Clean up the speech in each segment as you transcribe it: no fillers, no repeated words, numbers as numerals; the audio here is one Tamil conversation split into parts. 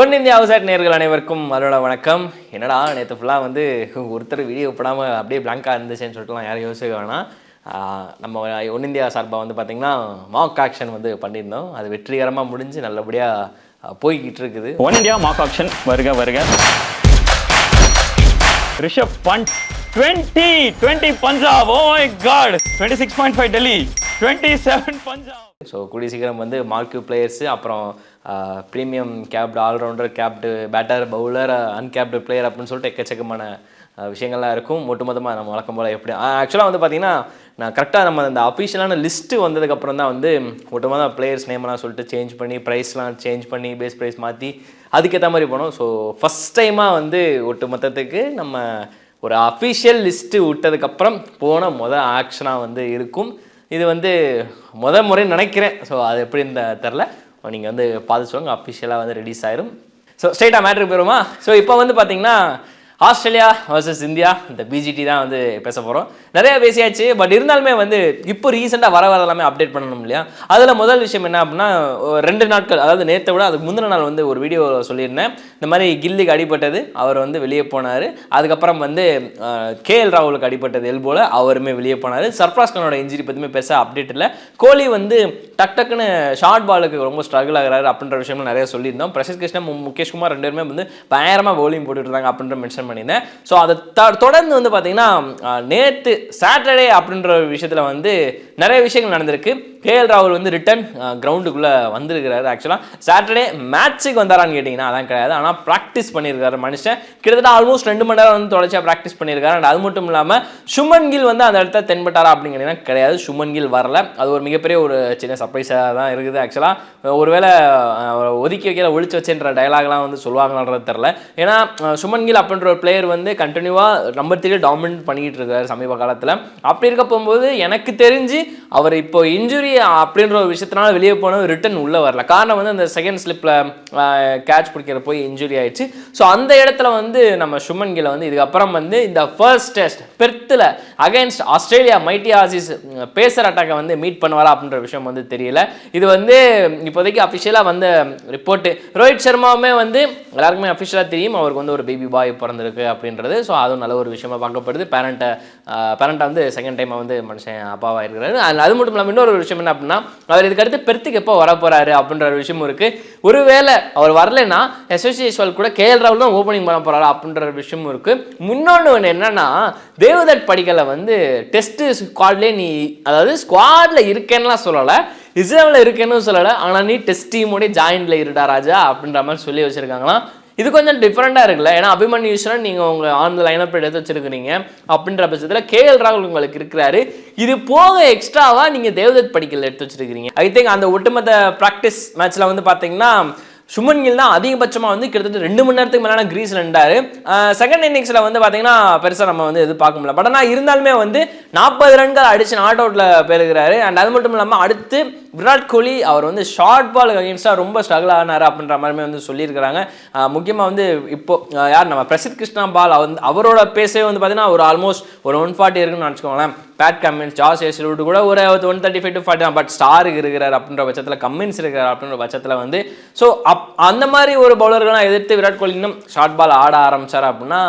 ஒன் இந்தியா அவுட்சைட் நேயர்கள் அனைவருக்கும் அதோட வணக்கம். என்னடா நேற்று ஃபுல்லாக வந்து ஒருத்தர் வீடியோ போடாமல் அப்படியே பிளாங்காக இருந்துச்சுன்னு சொல்லிட்டுலாம் யாரும் யோசிக்க வேணாம். நம்ம ஒன் இந்தியா சார்பாக வந்து பார்த்திங்கன்னா மாக் ஆக்ஷன் வந்து பண்ணியிருந்தோம். அது வெற்றிகரமாக முடிஞ்சு நல்லபடியாக போய்கிட்டு இருக்குது. ஒன் இந்தியா மாக் ஆக்ஷன் வருக வருக. Rishabh Pant 20 Punjab. Oh my god. 26.5 Delhi, 27 Punjab. So கூடிய சீக்கிரம் வந்து மார்க்யூ பிளேயர்ஸு, அப்புறம் premium capped, allrounder, capped, batter, bowler, uncapped player அப்படின்னு சொல்லிட்டு எக்கச்சக்கமான விஷயங்கள்லாம் இருக்கும். ஒட்டுமொத்தமாக நம்ம வழக்கம் போல் எப்படி ஆக்சுவலாக வந்து பார்த்திங்கன்னா நான் கரெக்டாக நம்ம அந்த அஃபிஷியலான லிஸ்ட்டு வந்ததுக்கப்புறம் தான் வந்து ஒட்டுமொத்த பிளேயர்ஸ் நேம்லாம் சொல்லிட்டு சேஞ்ச் பண்ணி ப்ரைஸ்லாம் சேஞ்ச் பண்ணி பேஸ் ப்ரைஸ் மாற்றி அதுக்கேற்ற மாதிரி போனோம். ஸோ ஃபஸ்ட் டைமாக வந்து ஒட்டுமொத்தத்துக்கு நம்ம ஒரு அஃபிஷியல் லிஸ்ட்டு விட்டதுக்கப்புறம் போன ஆக்ஷனாக வந்து இருக்கும். இது வந்து முறைன்னு நினைக்கிறேன். ஸோ அது எப்படின்னு தெரில, நீங்கள் வந்து பார்த்து சொல்லுங்கள். அஃபிஷியலாக வந்து ரிலீஸ் ஆயிரும். ஸோ ஸ்ட்ரெயிட்டாக மேட்ருக்கு போயிருமா? ஸோ இப்போ வந்து பார்த்திங்கன்னா ஆஸ்திரேலியா வர்சஸ் இந்தியா, இந்த பிஜிடி தான் வந்து பேச போகிறோம். நிறையா பேசியாச்சு. பட் இருந்தாலுமே வந்து இப்போ ரீசெண்டாக வர எல்லாமே அப்டேட் பண்ணணும் இல்லையா? அதில் முதல் விஷயம் என்ன அப்படின்னா, 2 நாட்கள், அதாவது நேற்றை விட அதுக்கு முந்தின நாள் வந்து ஒரு வீடியோ சொல்லியிருந்தேன். இந்த மாதிரி கில்லிக்கு அடிபட்டது, அவர் வந்து வெளியே போனார். அதுக்கப்புறம் வந்து கேஎல் ராகுலுக்கு அடிபட்டது எல்போல, அவருமே வெளியே போனார். சர்ஃப்ராஸ் கானோட இன்ஜுரி பற்றியுமே பெருசாக அப்டேட் இல்லை. கோலி வந்து டக்குன்னு ஷார்ட் பாலுக்கு ரொம்ப ஸ்ட்ரகிள் ஆகிறாரு அப்படின்ற விஷயம்லாம் நிறைய சொல்லியிருந்தோம். பிரசித் கிருஷ்ணா, முகேஷ் குமார் 2 பேருமே வந்து பயங்கரமாக பவுலிங் போட்டுட்டு இருந்தாங்க அப்படின்ற மென்ஷன் பண்ணியிருந்தேன். ஸோ அதை தொடர்ந்து வந்து பார்த்தீங்கன்னா நேற்று சாட்டர்டே அப்படின்ற ஒரு விஷயத்தில் வந்து நிறைய விஷயங்கள் நடந்திருக்கு. கேஎல் ராகுல் வந்து ரிட்டன் கிரவுண்டுக்குள்ளே வந்திருக்கிறாரு. ஆக்சுவலாக சாட்டர்டே மேட்ச்சுக்கு வந்தாரான்னு கேட்டிங்கன்னா அதான் கிடையாது. ஆனால் ப்ராக்டிஸ் பண்ணியிருக்காரு மனுஷன். கிட்டத்தட்ட ஆல்மோஸ்ட் 2 மணி நேரம் வந்து தொடர்ச்சியாக ப்ராக்டிஸ் பண்ணியிருக்காரு. அண்ட் அது மட்டும் இல்லாமல் சுமன் கில் வந்து அந்த இடத்த தென்பட்டாரா அப்படின்னு கேட்டிங்கன்னா கிடையாது. சுமன் கில் வரல. அது ஒரு மிகப்பெரிய ஒரு சின்ன சர்ப்ரைஸாக தான் இருக்குது. ஆக்சுவலாக ஒருவேளை ஒதுக்கி வைக்கிற ஒழிச்சு வச்சுன்ற டயலாக்லாம் வந்து சொல்லுவாங்கன்றது தெரில. ஏன்னா சுமன் கில் அப்படின்ற ஒரு பிளேயர் வந்து கண்டினியூவாக நம்பர் 3 டாமினேட் பண்ணிக்கிட்டு இருக்காரு சமீப காலத்தில். அப்படி இருக்க போகும்போது எனக்கு தெரிஞ்சு அவர் இப்போ இன்ஜுரி அப்படின்ற ஒரு விஷயத்தினால வெளியே போனது ரிட்டன் உள்ளே வரல. காரணம் வந்து அந்த செகண்ட் ஸ்லிப்பில் கேட்ச் பிடிக்கிற போய் இன்ஜுரி ஆயிடுச்சு. ஸோ அந்த இடத்துல வந்து நம்ம சுமன் கில்லை வந்து இதுக்கப்புறம் வந்து இந்த ஃபர்ஸ்ட் டெஸ்ட் பெர்த்தில் against Australia mighty Aussies pacer அட்டாக்கை வந்து மீட் பண்ணுவாரா அப்படின்ற விஷயம் வந்து தெரியல. இது வந்து இப்போதைக்கு அஃபிஷியலாக வந்த ரிப்போர்ட்டு. ரோஹித் சர்மாவுமே வந்து எல்லாருக்குமே அஃபிஷியலாக தெரியும், அவருக்கு வந்து ஒரு பேபி பாய் பிறந்திருக்கு அப்படின்றது. ஸோ அதுவும் நல்ல ஒரு விஷயமா பார்க்கப்படுது. பேரண்ட்டை வந்து செகண்ட் டைமாக வந்து மனுஷன் அப்பாவாக இருக்கிறாரு. அது மட்டும் இல்லாமல் இன்னொரு விஷயம் என்ன அப்படின்னா, அவர் இதுக்கடுத்து பெர்த்துக்கு எப்போ வர போகிறாரு அப்படின்ற ஒரு விஷயமும் இருக்குது. ஒருவேளை அவர் வரலைன்னா எஸ்எஸ்சிஎஸ்எல் கூட கேஎல் ராகுல் தான் ஓப்பனிங் பண்ண போகிறாரு அப்படின்ற ஒரு விஷயமும் இருக்குது. இன்னொன்று என்னென்னா, தேவதத் படிக்கலை வந்து டெஸ்ட்டு ஸ்குவாட்லேயே நீ, அதாவது ஸ்குவாடில் இருக்கேன்னுலாம் சொல்லலை, ரிசர்வில் இருக்கேன்னு சொல்லலை, ஆனால் நீ டெஸ்ட் டீமோடய ஜாயின்ல இருடா ராஜா அப்படின்ற மாதிரி சொல்லி வச்சுருக்காங்களாம். இது கொஞ்சம் டிஃப்ரெண்ட்டாக இருக்குல்ல. ஏன்னா அபிமன்யு ஈஸ்வரன் நீங்கள் உங்கள் ஆன் த லைனப் எடுத்து வச்சுருக்கிறீங்க அப்படின்ற பட்சத்தில் கேஎல் ராகுல் உங்களுக்கு இருக்கிறாரு. இது போக எக்ஸ்ட்ராவாக நீங்கள் தேவதத் படிக்கல் எடுத்து வச்சுருக்கிறீங்க. ஐ திங்க் அந்த ஒட்டுமொத்த ப்ராக்டிஸ் மேட்ச்சில் வந்து பார்த்தீங்கன்னா சுமன் கில் தான் அதிகபட்சமாக வந்து கிட்டத்தட்ட 2 மணி நேரத்துக்கு மேலே கிரீஸில் இருந்தார். செகண்ட் இன்னிங்ஸில் வந்து பார்த்தீங்கன்னா பெருசாக நம்ம வந்து எதிர்பார்க்க முடியல. பட் ஆனால் இருந்தாலுமே வந்து 40 ரன்கள் அடித்து நாட் அவுட்டில் போயிருக்கிறாரு. அண்ட் அது மட்டும் இல்லாமல் அடுத்து விராட் கோலி அவர் வந்து ஷார்ட் பால் அகேன்ஸ்டாக ரொம்ப ஸ்ட்ரகிள் ஆனார் அப்படின்ற மாதிரி வந்து சொல்லியிருக்கிறாங்க. முக்கியமாக வந்து இப்போ யார் நம்ம பிரசித் கிருஷ்ணா பால் அவரோட பேஸே வந்து பார்த்தீங்கன்னா ஒரு ஆல்மோஸ்ட் ஒரு 140 இருக்குன்னு நினச்சிக்கோங்களேன். பேட் கம்மின்ஸ், ஜாஸ் ஹேசல்வுட் கூட ஒரு 135 to 40 தான். பட் ஸ்டாருக்கு இருக்கிறார் அப்படின்ற பட்சத்தில், கம்மின்ஸ் இருக்கிறார் அப்படின்ற பட்சத்தில் வந்து ஸோ அந்த மாதிரி ஒரு பவுலர்கள்லாம் எதிர்த்து விராட் கோலி இன்னும் ஷார்ட் பால் ஆட ஆரம்பிச்சார் அப்படின்னா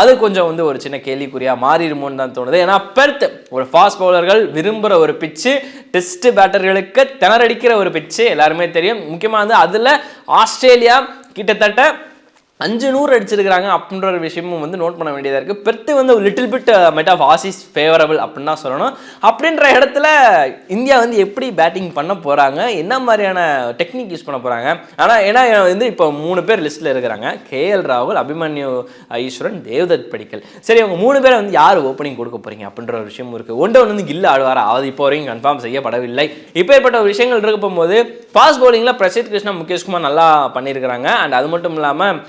அது கொஞ்சம் வந்து ஒரு சின்ன கேள்விக்குறியாக மாறிடுமோன்னு தான் தோணுது. ஏன்னா பெர்த் ஒரு ஃபாஸ்ட் பவுலர்கள் விரும்புகிற ஒரு பிச்சு, டெஸ்ட் பேட்டர்களுக்கு திணறடிக்கிற ஒரு பிச்சு, எல்லாருமே தெரியும். முக்கியமாக வந்து அதில் ஆஸ்திரேலியா கிட்டத்தட்ட 500 அடிச்சிருக்கிறாங்க அப்படின்ற ஒரு விஷயமும் வந்து நோட் பண்ண வேண்டியதாக இருக்குது. பெர்த்து வந்து லிட்டில் பிட் மெட் ஆஃப் ஆசிஸ் ஃபேவரபிள் அப்படின்னு தான் சொல்லணும். அப்படின்ற இடத்துல இந்தியா வந்து எப்படி பேட்டிங் பண்ண போகிறாங்க, என்ன மாதிரியான டெக்னிக் யூஸ் பண்ண போகிறாங்க. ஆனால் ஏன்னா வந்து இப்போ 3 பேர் லிஸ்ட்டில் இருக்கிறாங்க, கேஎல் ராகுல், அபிமன்யு ஈஸ்வரன், தேவதத் படிக்கல். சரி, அவங்க 3 பேரை வந்து யார் ஓப்பனிங் கொடுக்க போகிறீங்க அப்படின்ற ஒரு விஷயமும் இருக்குது. ஒன்று வந்து கில் ஆடுவார், அது இப்போ வரைக்கும் கன்ஃபார்ம் செய்யப்படவில்லை. இப்போ ஏற்பட்ட ஒரு விஷயங்கள் இருக்க போகும்போது ஃபாஸ்ட் பவுலிங்கில் பிரசித் கிருஷ்ணா, முகேஷ் குமார் நல்லா பண்ணியிருக்கிறாங்க. அண்ட் அது மட்டும் இல்லாமல்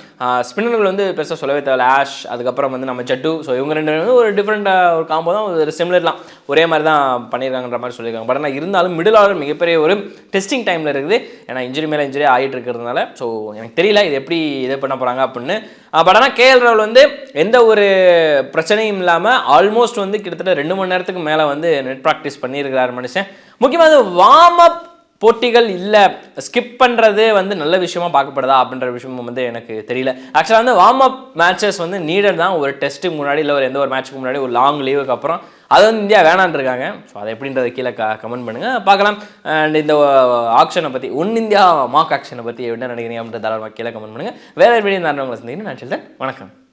ஸ்பின்னர்கள் வந்து பெருசாக சொல்லவே தேவை. ஆஷ், அதுக்கப்புறம் வந்து நம்ம ஜட்டு. ஸோ இவங்க 2 பேரும் ஒரு டிஃப்ரெண்ட்டாக ஒரு காம்போ தான், ஒரு சிமிலர்லாம் ஒரே மாதிரி தான் பண்ணியிருக்காங்கன்ற மாதிரி சொல்லியிருக்காங்க. பட் ஆனால் இருந்தாலும் மிடில் ஆர்டர் மிகப்பெரிய ஒரு டெஸ்டிங் டைமில் இருக்குது. ஏன்னா இன்ஜுரி மேலே இன்ஜுரி ஆகிட்டு இருக்கிறதுனால ஸோ எனக்கு தெரியல இது எப்படி இதை பண்ண போகிறாங்க அப்படின்னு. பட் ஆனால் கேஎல் ராகுல் வந்து எந்த ஒரு பிரச்சனையும் இல்லாமல் ஆல்மோஸ்ட் வந்து கிட்டத்தட்ட 2 மணி நேரத்துக்கு மேலே வந்து நெட் ப்ராக்டிஸ் பண்ணியிருக்கிறார் மனுஷன். முக்கியமாக வார்ம் அப் போட்டிகள் இல்லை ஸ்கிப் பண்ணுறது வந்து நல்ல விஷயமா பார்க்கப்படுதா அப்படின்ற விஷயம் வந்து எனக்கு தெரியல. ஆக்சுவலாக வந்து வார்ம் அப் மேட்சஸ் வந்து நீடட் தான். ஒரு டெஸ்ட்டுக்கு முன்னாடி இல்லை ஒரு எந்த ஒரு மேட்ச்சுக்கு முன்னாடி ஒரு லாங் லீவுக்கு அப்புறம் அதை வந்து இந்தியா வேணான்னு இருக்காங்க. ஸோ அதை எப்படின்றத கீழே கமெண்ட் பண்ணுங்கள் பார்க்கலாம். அண்ட் இந்த ஆக்ஷனை பற்றி இந்தியா மார்க் ஆக்ஷனை பற்றி என்ன நினைக்கிறீங்க அப்படின்ற தாராளமாக கீழே கமெண்ட் பண்ணுங்கள். வேறு வீடியோ நான் உங்களை சந்திக்கிறேன். நான் சொல்கிறேன் வணக்கம்.